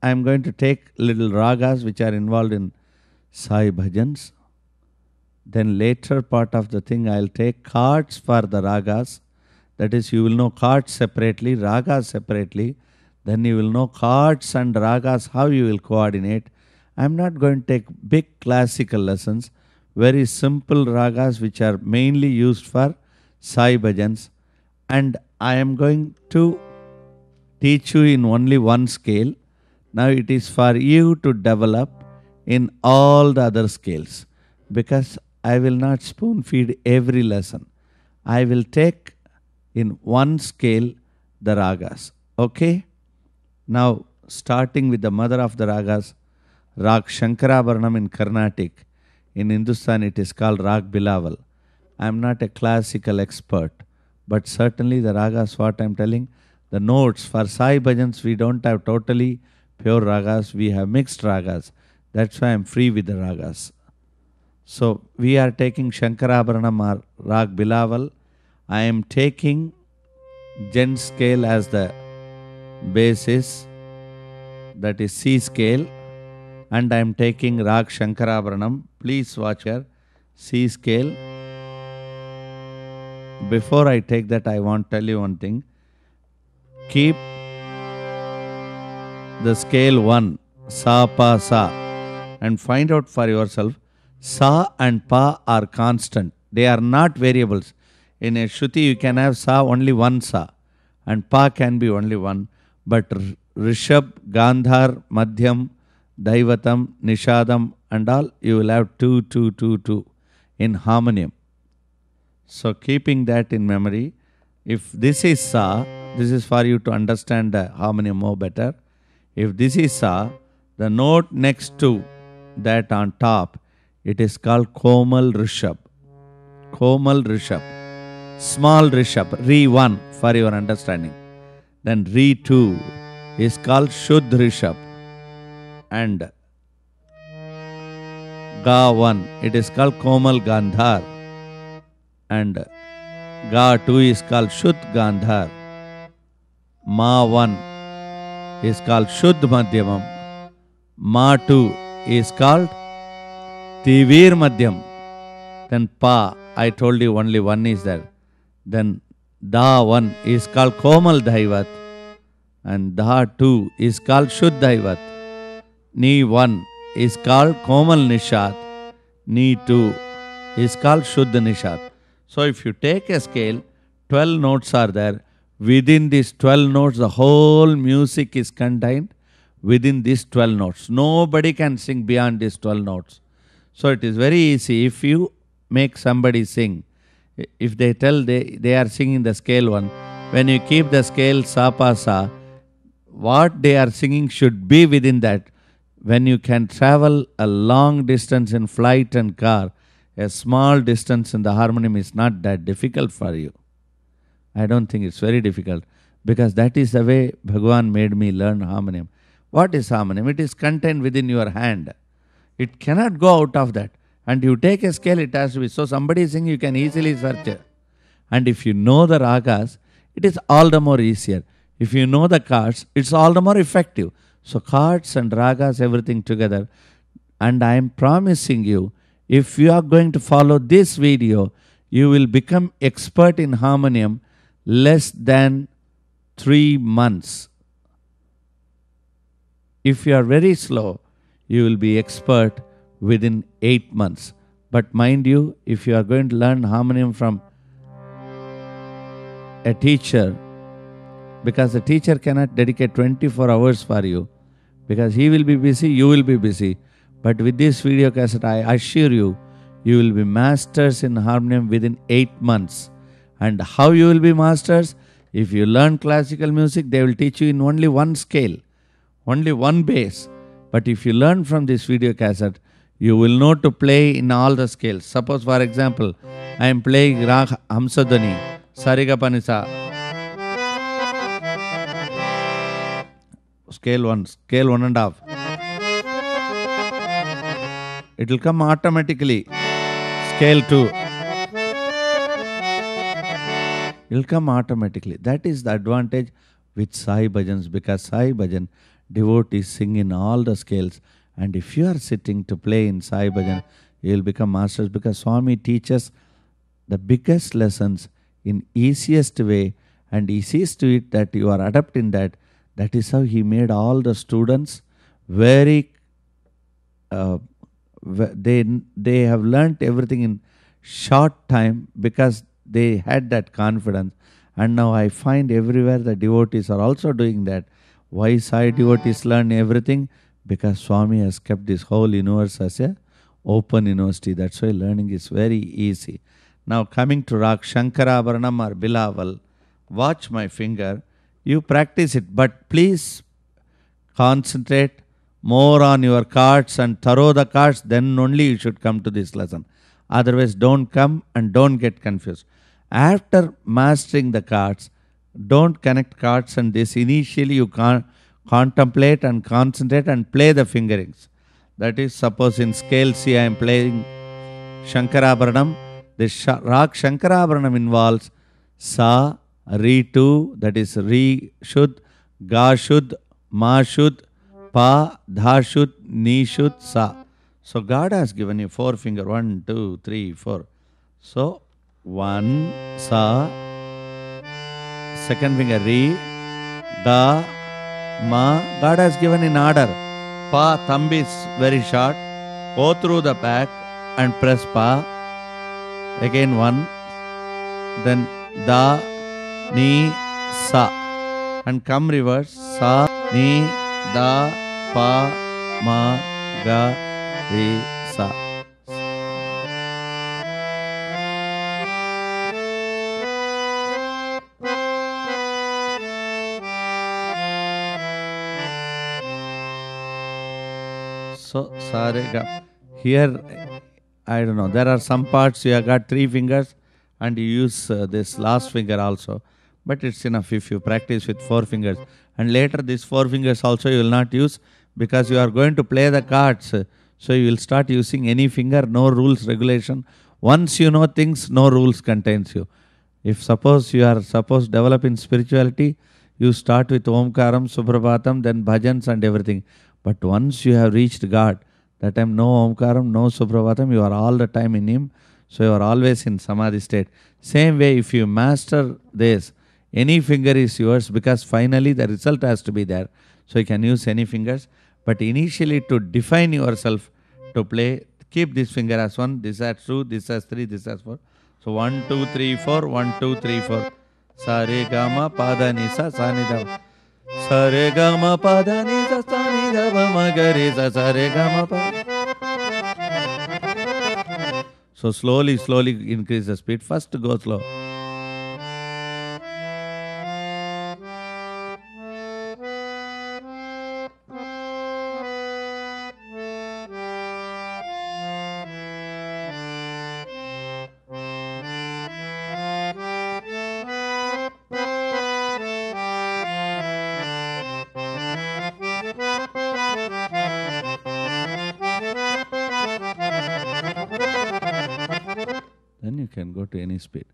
I am going to take little ragas which are involved in Sai Bhajans. Then later part of the thing I will take cards for the ragas. That is, you will know cards separately, ragas separately. Then you will know cards and ragas, how you will coordinate. I am not going to take big classical lessons. Very simple ragas which are mainly used for Sai Bhajans. And I am going to teach you in only one scale. Now it is for you to develop in all the other scales, because I will not spoon feed every lesson. I will take in one scale the ragas. Okay? Now starting with the mother of the ragas, Rag Shankarabharanam in Carnatic. In Hindustan it is called Rag Bilawal. I am not a classical expert, but certainly the ragas, what I am telling, the notes for Sai Bhajans, we don't have totally pure ragas, we have mixed ragas. That's why I am free with the ragas. So we are taking Shankarabharanam or Rag Bilawal. I am taking Gen scale as the basis, that is C scale, and I am taking Rag Shankarabharanam. Please watch here, C scale. Before I take that, I want to tell you one thing. Keep the scale 1, Sa, Pa, Sa, and find out for yourself. Sa and Pa are constant. They are not variables. In a Shruti, you can have Sa only one Sa, and Pa can be only one. But Rishabh, Gandhar, Madhyam, Daivatam, Nishadam, and all, you will have 2, 2, 2, 2 in harmonium. So keeping that in memory, if this is Sa, this is for you to understand the harmonium more better. If this is Sa, the note next to that on top, it is called Komal Rishabh. Komal Rishabh. Small Rishabh, Re 1 for your understanding. Then Re 2 is called Shuddh Rishabh. And Ga 1, it is called Komal Gandhar. And Ga 2 is called Shuddh Gandhar. Ma 1 is called Shuddh Madhyamam. Ma 2 is called Tivir Madhyam. Then Pa, I told you only one is there. Then Da 1 is called Komal Dhaivat. And Da 2 is called Shuddh Dhaivat. Ni 1 is called Komal Nishad. Ni 2 is called Shuddh Nishad. So if you take a scale, 12 notes are there. Within these 12 notes, the whole music is contained within these 12 notes. Nobody can sing beyond these 12 notes. So it is very easy. If you make somebody sing, if they tell they are singing the scale 1, when you keep the scale Sa, Pa, Sa, what they are singing should be within that. When you can travel a long distance in flight and car, a small distance in the harmonium is not that difficult for you. I don't think it's very difficult, because that is the way Bhagavan made me learn harmonium. What is harmonium? It is contained within your hand. It cannot go out of that. And you take a scale, it has to be. So somebody is singing, you can easily search it. And if you know the ragas, it is all the more easier. If you know the cards, it's all the more effective. So cards and ragas, everything together. And I am promising you, if you are going to follow this video, you will become expert in harmonium less than 3 months. If you are very slow, you will be expert within 8 months. But mind you, if you are going to learn harmonium from a teacher, because the teacher cannot dedicate 24 hours for you, because he will be busy, you will be busy. But with this video cassette, I assure you, you will be masters in harmonium within 8 months. And how you will be masters? If you learn classical music, they will teach you in only one scale, only one bass. But if you learn from this video cassette, you will know to play in all the scales. Suppose, for example, I am playing Rag Hamsadhwani, Sarigapanisa. Scale 1, scale 1.5. It will come automatically. Scale 2. It will come automatically. That is the advantage with Sai Bhajans, because Sai Bhajan devotees sing in all the scales. And if you are sitting to play in Sai Bhajan, you will become masters, because Swami teaches the biggest lessons in easiest way, and easiest to it that you are adapting that. That is how he made all the students very they have learnt everything in short time, because they had that confidence. And now I find everywhere the devotees are also doing that. Why Sai devotees learn everything? Because Swami has kept this whole universe as a open university. That's why learning is very easy. Now coming to Rag Shankarabharanam or Bilaval, watch my finger. You practice it, but please concentrate more on your cards and thorough the cards, then only you should come to this lesson. Otherwise, don't come and don't get confused. After mastering the cards, don't connect cards and this. Initially, you can't contemplate and concentrate and play the fingerings. That is, suppose in scale C, I am playing Shankarabharanam. This Rag Shankarabharanam involves Sa, Re2, that is Re Shuddh, Ga Shuddh, Ma Shuddh, Pa, Dha Shuddh, Ni Shuddh, Sa. So God has given you 4 fingers. 1, 2, 3, 4. So 1, Sa, second finger Re, Da, Ma. God has given in order. Pa, thumb is very short. Go through the back and press Pa. Again 1. Then Da, Ni, Sa. And come reverse. Sa, Ni, Da, Pa, Ma, Ga, Re, Sa. So, Sa, Re, Ga. Here, I don't know, there are some parts you have got 3 fingers and you use this last finger also. But it's enough if you practice with 4 fingers. And later these 4 fingers also you will not use, because you are going to play the cards. So you will start using any finger, no rules, regulation. Once you know things, no rules contains you. If suppose you are develop in spirituality, you start with Omkaram, Suprabhatam, then bhajans and everything. But once you have reached God, that time no Omkaram, no Suprabhatam, you are all the time in Him. So you are always in Samadhi state. Same way, if you master this, any finger is yours, because finally the result has to be there. So you can use any fingers. But initially, to define yourself to play, keep this finger as 1, this as 2, this as 3, this as 4. So 1, 2, 3, 4, 1, 2, 3, 4. Sa, Re, Ga, Ma, Pa, Da, Ni, Sa, Sa, Ni, Da. Sa, Re, Ga, Ma, Pa, Da, Ni, Sa, Sa, Ni, Da, Pa, Ma, Ga, Re, Sa, Sa, Re, Ga, Ma, Pa. So slowly increase the speed. First go slow. Then you can go to any speed.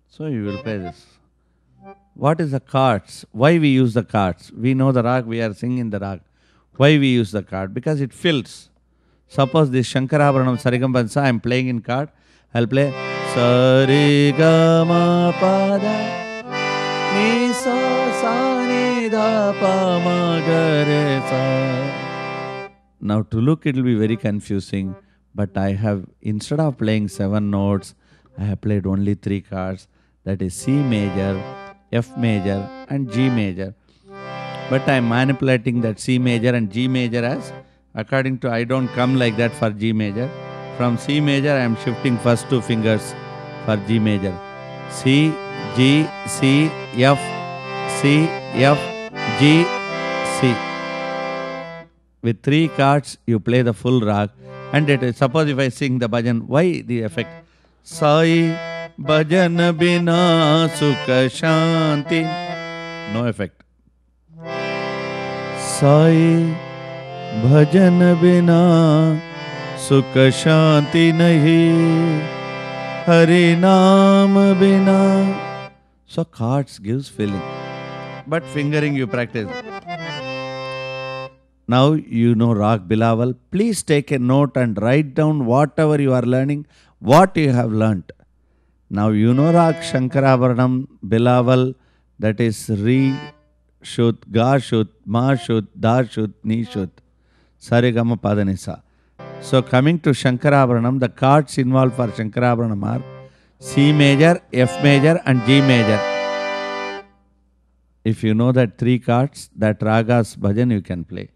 So you will play this. What is the cards? Why we use the cards? We know the rag, we are singing the rag. Why we use the card? Because it fills. Suppose this Shankarabharanam Sarigama, I am playing in card. I'll play Sarigama Pada Ni Sa Sa Ni Da Pa Ma Ga Re Sa. Now to look it will be very confusing. But I have, instead of playing 7 notes, I have played only 3 cards. That is C major, F major and G major. But I am manipulating that C major and G major as, according to, I don't come like that for G major. From C major I am shifting first 2 fingers for G major. C, G, C, F, C, F, G, C. With 3 cards you play the full rag. And it is, suppose if I sing the bhajan, why the effect? Sai bhajan bina sukha shanti. No effect. Sai bhajan bina sukha shanti nahi. Hari naam bina. So cards gives feeling. But fingering you practice. Now you know Rag Bilawal. Please take a note and write down whatever you are learning, what you have learnt. Now you know Rag Shankarabharanam, Bilawal, that is Re, Shud, Ga Shud, Ma Shud, Da Shud, Ni Shud, Sarigama Padanisa. So coming to Shankarabharanam, the chords involved for Shankarabharanam are C major, F major and G major. If you know that three chords, that ragas bhajan you can play.